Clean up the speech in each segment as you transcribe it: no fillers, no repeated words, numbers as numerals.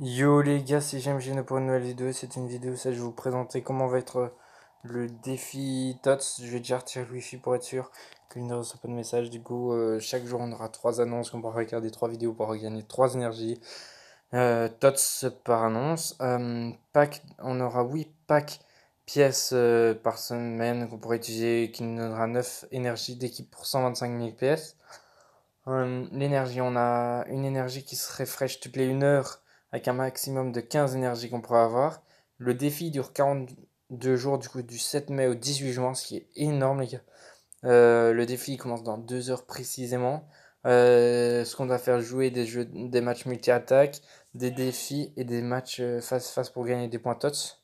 Yo les gars, c'est JMG pour une nouvelle vidéo. C'est une vidéo, ça je vais vous présenter comment va être le défi TOTS. Je vais déjà retirer le wifi pour être sûr qu'il ne reçoit pas de message. Du coup, chaque jour on aura trois annonces qu'on pourra regarder, trois vidéos pour gagner trois énergies. TOTS par annonce. Pack, on aura 8 packs pièces par semaine qu'on pourra utiliser, qui nous donnera 9 énergies d'équipe pour 125 000 pièces. L'énergie, on a une énergie qui se refresh toutes les 1 heure avec un maximum de 15 énergies qu'on pourra avoir. Le défi dure 42 jours, du coup du 7 mai au 18 juin, ce qui est énorme les gars. Le défi commence dans 2 heures précisément. Ce qu'on doit faire jouer des matchs multi-attaques, des défis et des matchs face-face pour gagner des points TOTS.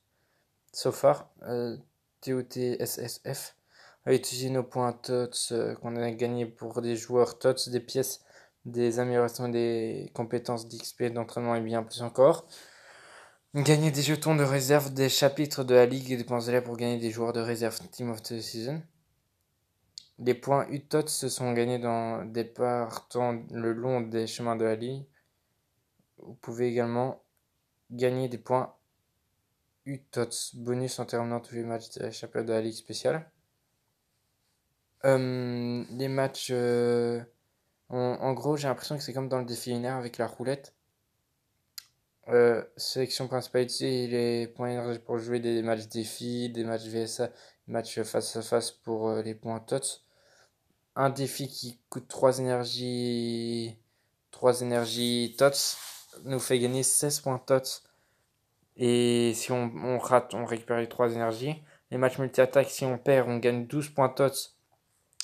So far, TOTSSF a utilisé nos points TOTS qu'on a gagnés pour des joueurs TOTS, des pièces, des améliorations des compétences d'XP, d'entraînement et bien plus encore. Gagner des jetons de réserve des chapitres de la ligue et dépenser là pour gagner des joueurs de réserve Team of the Season. Les points UTOTS se sont gagnés dans des partants le long des chemins de la ligue. Vous pouvez également gagner des points UTOTS bonus en terminant tous les matchs de la chapelle de la ligue spéciale. Les matchs, en gros, j'ai l'impression que c'est comme dans le défi linéaire avec la roulette. Sélection principale utilisée, les points énergie pour jouer des matchs défi, des matchs VSA, des matchs face à face pour les points TOTS. Un défi qui coûte 3 énergies TOTS nous fait gagner 16 points TOTS. Et si on rate, on récupère les 3 énergies. Les matchs multi-attaques, si on perd, on gagne 12 points TOTS.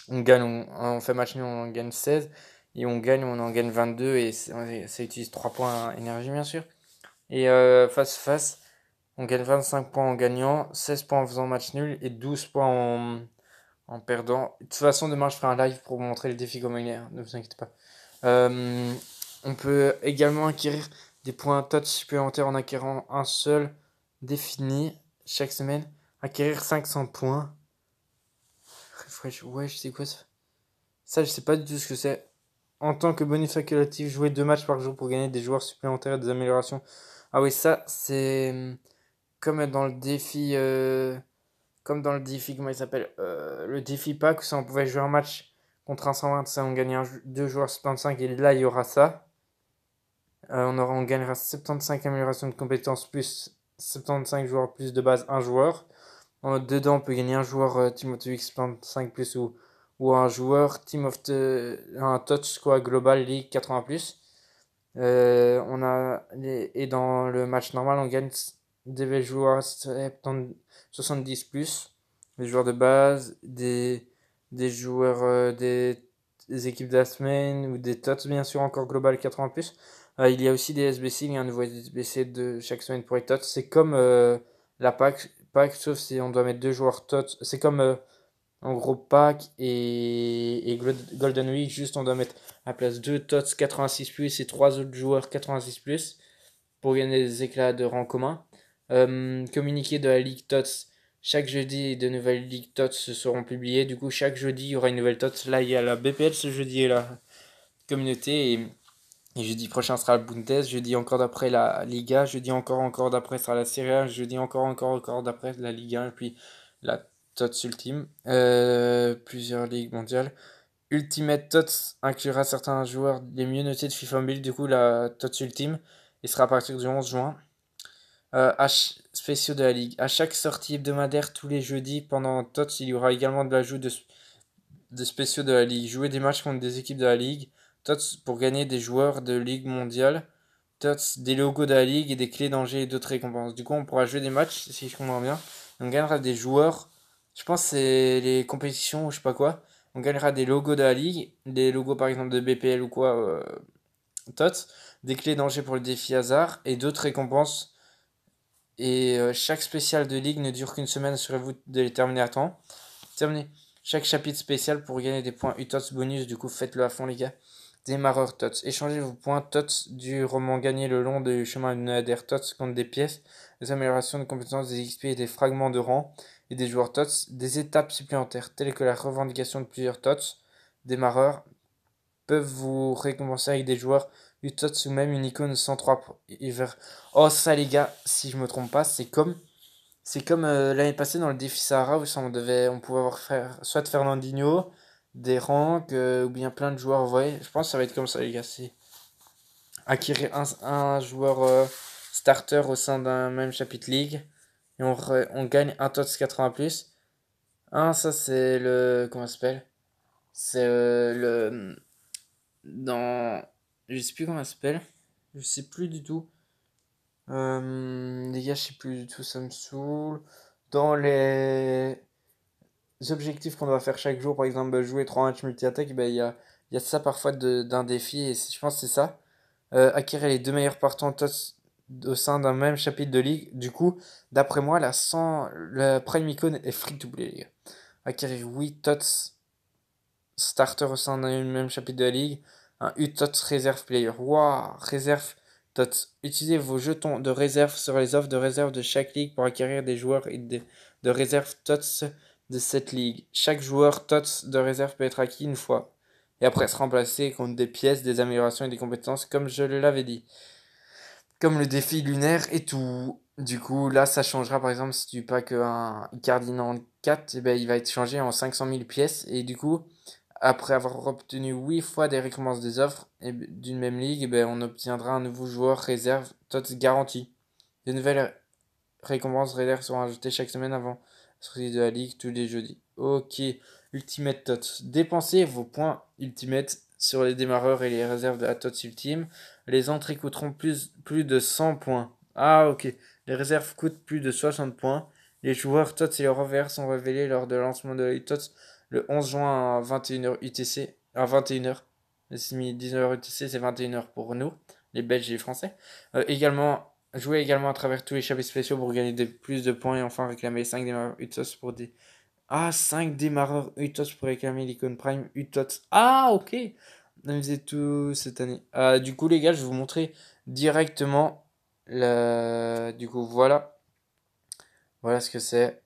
On gagne, on fait match nul, on en gagne 16. Et on gagne, on en gagne 22. Et ça utilise 3 points énergie, bien sûr. Et face à face, on gagne 25 points en gagnant, 16 points en faisant match nul et 12 points en perdant. De toute façon, demain, je ferai un live pour vous montrer le défi comment il est, hein, ne vous inquiétez pas. Euh, on peut également acquérir des points touch supplémentaires en acquérant un seul défini chaque semaine. Acquérir 500 points. Refresh, ouais, je sais quoi ça. Ça, je sais pas du tout ce que c'est. En tant que bonus facultatif, jouer 2 matchs par jour pour gagner des joueurs supplémentaires et des améliorations. Ah oui, ça, c'est comme dans le défi. Comme dans le défi, comment il s'appelle le défi pack, où ça, on pouvait jouer un match contre un 120, ça, on gagnait 2 joueurs 75, et là, il y aura ça. On gagnera 75 améliorations de compétences plus 75 joueurs plus de base, un joueur. Dedans, on peut gagner un joueur Team of the Week 75 plus ou un joueur Team of the. Un touch squad global League 80 plus. Et dans le match normal, on gagne des joueurs 70 plus. Des joueurs de base, des joueurs des équipes de la semaine ou des TOTS, bien sûr, encore global 80 plus. Il y a aussi des SBC, il y a un nouveau SBC de chaque semaine pour les TOTS. C'est comme la pack, sauf si on doit mettre 2 joueurs TOTS. C'est comme en gros pack et Golden Week, juste on doit mettre à la place 2 TOTS 86 plus et 3 autres joueurs 86 plus pour gagner des éclats de rang commun. Communiqué de la Ligue TOTS. Chaque jeudi, de nouvelles Ligues TOTS seront publiées. Du coup, chaque jeudi, il y aura une nouvelle TOTS. Là, il y a la BPL ce jeudi et la communauté. Et jeudi prochain sera la Bundes. Jeudi encore d'après la Liga. Jeudi encore d'après sera la Serie A. Jeudi encore d'après la Ligue 1. Et puis la TOTS Ultime. Plusieurs ligues mondiales. Ultimate TOTS inclura certains joueurs les mieux notés de FIFA Mobile. Du coup, la TOTS Ultime. Il sera à partir du 11 juin. Spéciaux de la Ligue. À chaque sortie hebdomadaire, tous les jeudis, pendant TOTS, il y aura également de l'ajout de spéciaux de la Ligue. Jouer des matchs contre des équipes de la Ligue. TOTS pour gagner des joueurs de Ligue mondiale. TOTS, des logos de la Ligue et des clés d'Angers et d'autres récompenses. Du coup, on pourra jouer des matchs, si je comprends bien. On gagnera des joueurs. Je pense que c'est les compétitions ou je sais pas quoi. On gagnera des logos de la Ligue. Des logos par exemple de BPL ou quoi. TOTS. Des clés d'Angers pour le défi hasard. Et d'autres récompenses et chaque spécial de ligue ne dure qu'une semaine, assurez-vous de les terminer à temps. Terminé. Chaque chapitre spécial pour gagner des points UTOTS bonus, du coup faites-le à fond les gars. Démarreur TOTS. Échangez vos points TOTS du roman gagné le long du chemin hebdomadaire TOTS contre des pièces, des améliorations de compétences, des XP et des fragments de rang et des joueurs TOTS, des étapes supplémentaires telles que la revendication de plusieurs TOTS. Démarreur peuvent vous récompenser avec des joueurs UTOTS ou même une icône 103 hiver. Oh, ça, les gars, si je me trompe pas, c'est comme l'année passée dans le défi Sahara où on pouvait avoir soit Fernandinho, des ranks ou bien plein de joueurs. Vous voyez, je pense que ça va être comme ça, les gars. C'est acquérir un joueur starter au sein d'un même chapitre league et on gagne un TOTS 80 plus. Ça c'est le. Comment ça s'appelle? C'est le. Dans. Je sais plus comment ça s'appelle. Je sais plus du tout. Les gars, je sais plus du tout, ça me saoule. Dans les objectifs qu'on doit faire chaque jour, par exemple jouer 3 matchs multi-attaque, ben, il y a ça parfois d'un défi, et je pense que c'est ça. Acquérir les deux meilleurs partants TOTS au sein d'un même chapitre de ligue. Du coup, d'après moi, la Prime Icon est free to play, les gars. Acquérir 8 TOTS starter au sein d'un même chapitre de la ligue. Un U-TOTS Reserve Player. Waouh, réserve TOTS. Utilisez vos jetons de réserve sur les offres de réserve de chaque ligue pour acquérir des joueurs et de réserve TOTS de cette ligue. Chaque joueur TOTS de réserve peut être acquis une fois et après se remplacer contre des pièces, des améliorations et des compétences comme je l'avais dit. Comme le défi lunaire et tout. Du coup, là, ça changera. Par exemple, si tu packs un Cardinal 4, eh ben, il va être changé en 500 000 pièces. Et du coup, après avoir obtenu 8 fois des récompenses des offres d'une même ligue, eh ben, on obtiendra un nouveau joueur réserve TOTS garanti. De nouvelles récompenses réserves seront ajoutées chaque semaine avant la sortie de la ligue tous les jeudis. Ok, Ultimate TOTS. Dépensez vos points Ultimate sur les démarreurs et les réserves de la TOTS Ultime. Les entrées coûteront plus de 100 points. Ah, ok. Les réserves coûtent plus de 60 points. Les joueurs TOTS et leurs revers sont révélés lors de lancement de la TOTS le 11 juin à 21h UTC. À 21h. C'est mis 19h UTC, c'est 21h pour nous, les Belges et les Français. Jouez également à travers tous les chapitres spéciaux pour gagner plus de points et enfin réclamer 5 démarreurs UTOS pour des. Ah, 5 démarreurs UTOS pour réclamer l'icône Prime UTOS. Ah, ok. On faisait tout cette année. Du coup, les gars, je vais vous montrer directement Du coup, voilà. Voilà ce que c'est.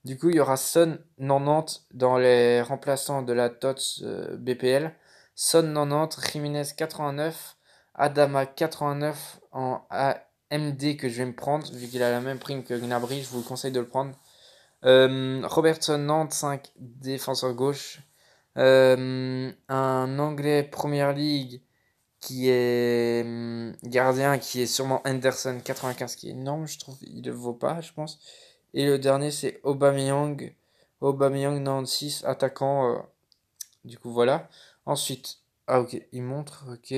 Du coup, il y aura Son 90 dans les remplaçants de la TOTS BPL. Son 90, Jiménez 89, Adama 89 en AMD que je vais me prendre, vu qu'il a la même prime que Gnabry, je vous conseille de le prendre. Robertson 95, défenseur gauche. Un Anglais Première League qui est gardien, qui est sûrement Henderson 95, qui est énorme, je trouve. Il ne le vaut pas, je pense. Et le dernier, c'est Aubameyang. Aubameyang 96, attaquant. Du coup, voilà. Ensuite, ok, il montre. Ok,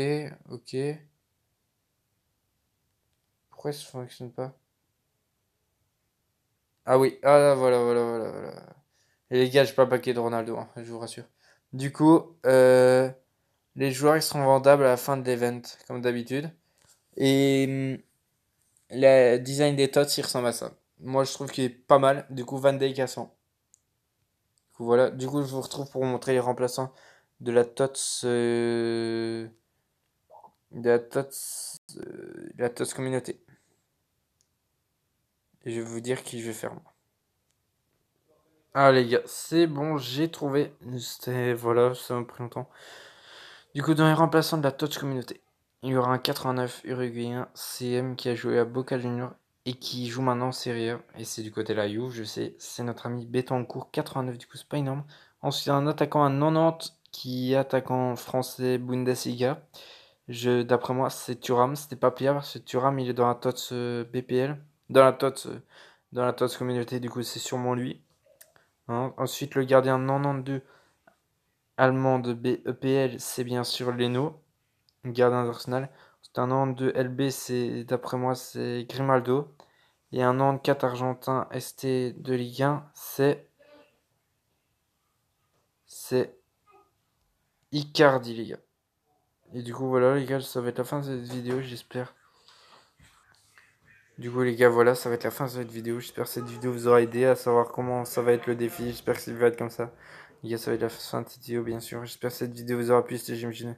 ok. Pourquoi ça ne fonctionne pas? Ah oui, voilà, voilà, voilà, voilà. Et les gars, j'ai pas le paquet de Ronaldo, hein, je vous rassure. Du coup, les joueurs ils seront vendables à la fin de l'event, comme d'habitude. Et le design des tots, il ressemble à ça. Moi, je trouve qu'il est pas mal. Du coup, Van Dijk à 100. Du coup, voilà. Du coup, je vous retrouve pour vous montrer les remplaçants de la tots, de la tots communauté. Et je vais vous dire qui je vais faire moi. Ah les gars, c'est bon, j'ai trouvé. Voilà, ça m'a pris longtemps. Du coup, dans les remplaçants de la Touch Communauté, il y aura un 89 uruguayen CM qui a joué à Boca Juniors et qui joue maintenant en Serie A. Et c'est du côté de la Juve, je sais. C'est notre ami Betancourt, 89, du coup, c'est pas énorme. Ensuite, un attaquant à 90 qui est attaquant français Bundesliga. D'après moi, c'est Thuram. C'était pas pire parce que Thuram, il est dans la TOTS BPL. Dans la TOTS Communauté, du coup, c'est sûrement lui. Hein. Ensuite, le gardien 92 allemand de BEPL, c'est bien sûr Leno, gardien d'Arsenal. C'est un 92 LB, d'après moi, c'est Grimaldo. Et un 94 argentin ST de Ligue 1, c'est Icardi, les gars. Et du coup, voilà, les gars, ça va être la fin de cette vidéo, j'espère. Du coup, les gars, voilà, ça va être la fin de cette vidéo. J'espère que cette vidéo vous aura aidé à savoir comment ça va être le défi. J'espère que ça va être comme ça. Les gars, ça va être la fin de cette vidéo, bien sûr. J'espère que cette vidéo vous aura plu. C'était Jim.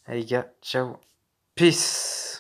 Allez, les gars, ciao. Peace.